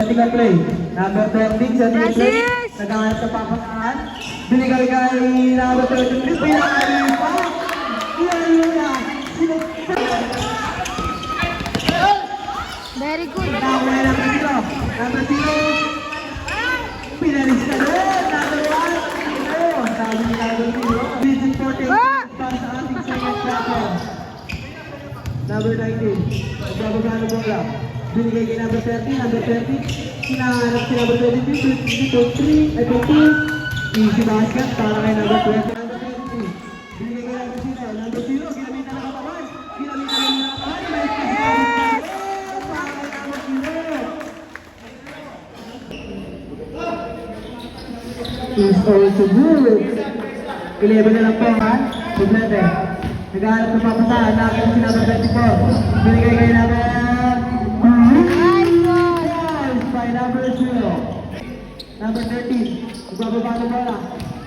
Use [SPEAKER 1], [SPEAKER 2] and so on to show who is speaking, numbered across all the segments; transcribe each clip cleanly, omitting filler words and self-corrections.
[SPEAKER 1] Setting play. Number 13, setting play. Naghahanap sa papataan. Binigay kay number 33. Pinakali pa. Iyan na.
[SPEAKER 2] Very good.
[SPEAKER 1] Number 0. Number 0. Pinalis ka doon. Number 1. Ayun. Sabi ni number 0. This is important para sa ating second quarter. Number 19. Nagbababa ng bola. Binigay kay number 30, number 30. Hinahanap si number 23, 23, 22. Easy basket para kay number 20, number 23. Binigay kay number 0, ginamitan ng katawan. Ginamitan ng katawan, may basket para kay number 0. Is also good. 11 na lang po, ha? Sublete. Naghahanap sa papasahan, nakin si number 24. Binigay kay number number 0. Number 13. Magbababa ng bola.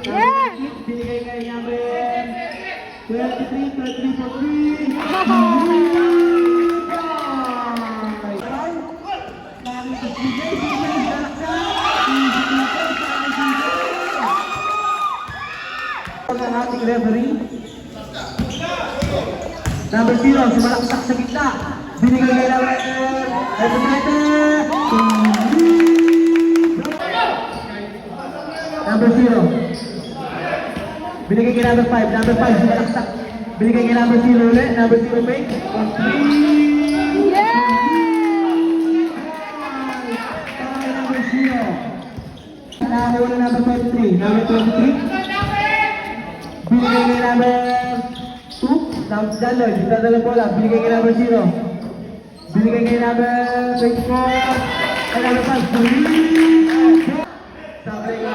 [SPEAKER 1] Number 13. Binigay kay number 23, 33, 43. Ang ating referee. Number 0. Sumalaksak sa gitna. Binigay kay number 7. Number 0. Binigay kay number 5. Number 5, sumalaksak. Binigay kay number 0 ulit. Number 0 make. 3. Number 0. Nakakuha na number 23. Number 23. Binigay kay number 2. Daloy. Dito na bola. Binigay kay number 0. Binigay kay number 24. Kay number 5. Sabi nga.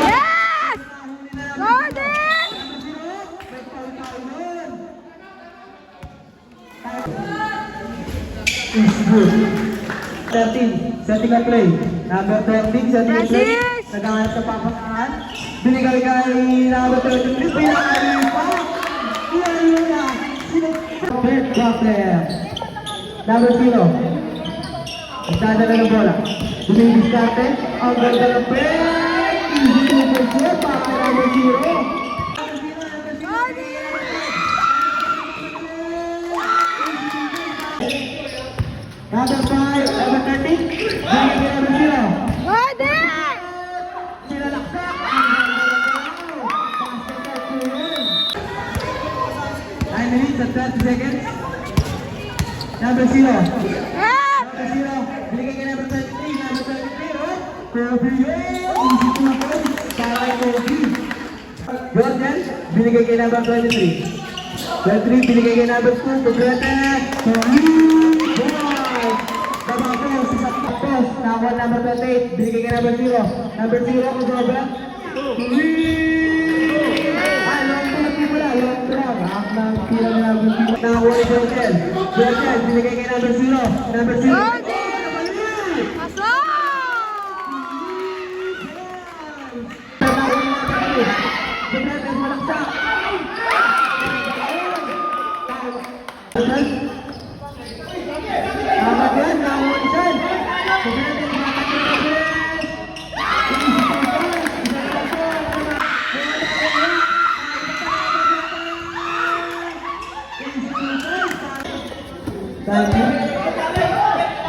[SPEAKER 2] Yes! Golden!
[SPEAKER 1] Is good. 13, setting a play. Number 13, setting a play. Naghahanap sa papataan. Binigay kay number 33. Pinakali pa. Iyan na. Third quarter. Number 0. Nagdadala ng bola. Dumibis natin. Ang ganda ng play. Easy to pursue para kay number 0. Number 5, number 30. Binigay kay number 0.
[SPEAKER 2] Golden!
[SPEAKER 1] Sinalaksak. 9 minutes and 30 seconds. Number 0.
[SPEAKER 2] Yes!
[SPEAKER 1] Number 0. Binigay kay number 23. Number 23. Oh. Kobe. Easy to play. Para kay Kobe. Jordan. Binigay kay number 23. 23. Binigay kay number 2. Kubrete. Babakos. Isapos. Nakakuha number 28. Binigay kay number 0. Number 0. Kubrete. Long drop. Ang tira na number 0. Nakakuha ni Jordan. Jordan. Binigay kay number 0. Number 0.
[SPEAKER 2] Pasok!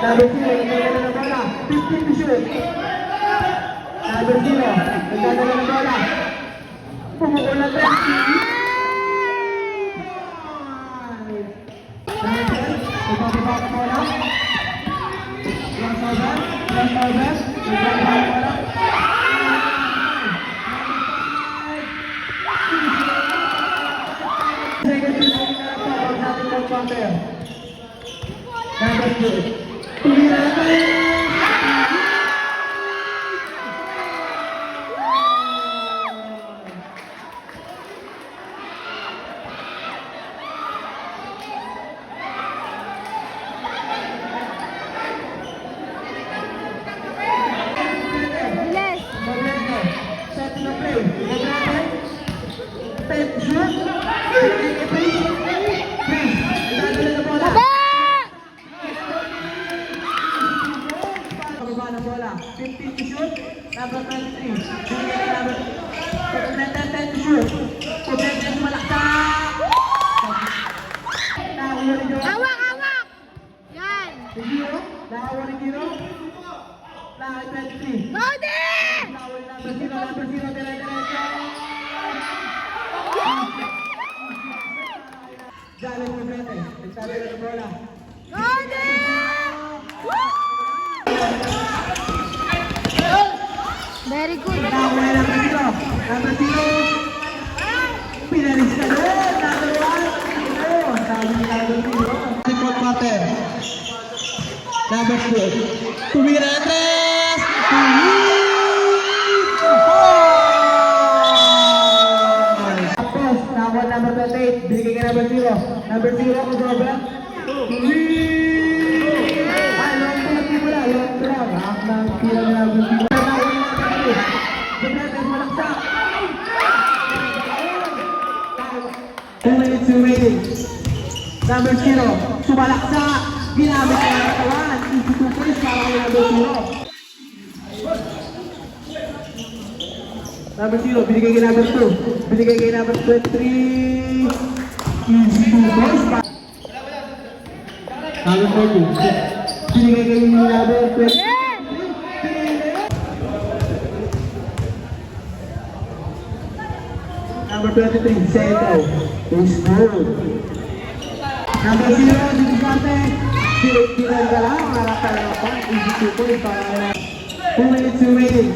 [SPEAKER 1] Number 0, nagdadala ng bola. 15 to shoot. Number 0, nagdadala ng bola. Pumukul na 20. Nagbababa ng bola. Crossover. Nagbababa ng bola. Second to shoot na po ang ating pag-counter. Number 2.
[SPEAKER 2] Bilis!
[SPEAKER 1] Set na play. Nakakuha ng number 0. Number 0. Pinalis ka doon. Number 1. Sabi ni number 0. Fourth quarter. Number 2. Tumira na tres. Tapos, nakakuha number 28. Binigay ka number 0. Number 0, Kudoba. Ah, long throw, di wala. Long throw. Half ng tira na number 0. Nakakuha number 2. Debretes, malaksak. 2 minutes remaining. Number 0, sumalaksak. Ginamit ang katawan. Easy 2 points para kay number 0. Number 0, binigay kay number 2. Binigay kay number 23. Easy 2 points. Number 40. Binigay kay number 20. Number 23, Seto. Is good. Number 0, Divisante. Direct-direct ka lang. Harap ka lang pa. Easy 2 points para kay 2 minutes remaining.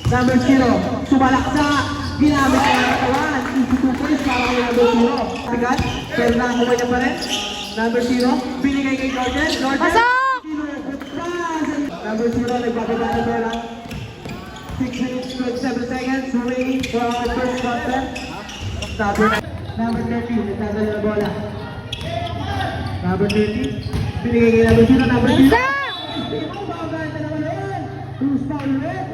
[SPEAKER 1] Number 0, sumalaksak. Ginamit ang katawan. Easy 2 points para kay number 0. Sigat, pero nakakuha niya pa rin. Number 0, binigay kay Jordan. Jordan.
[SPEAKER 2] Pasok!
[SPEAKER 1] Sinukot pa. Number 0, nagbababa na bola. 6 minutes, 27 seconds remaining for our first quarter. Number 30, nagtadala na bola. Number 30, binigay kay number 0. Number 0.
[SPEAKER 2] Pasok!
[SPEAKER 1] Babaganda naman yun. Who's foul ulit?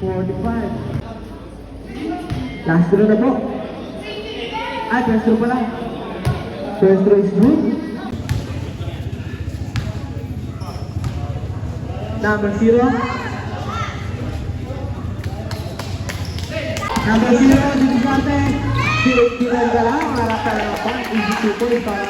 [SPEAKER 1] 45. Last throw na po. First throw pala. First throw is good. Number 0. Number 0, Divisante. Direct-direct ka lang. Harap ka lang pa. Easy 2 points para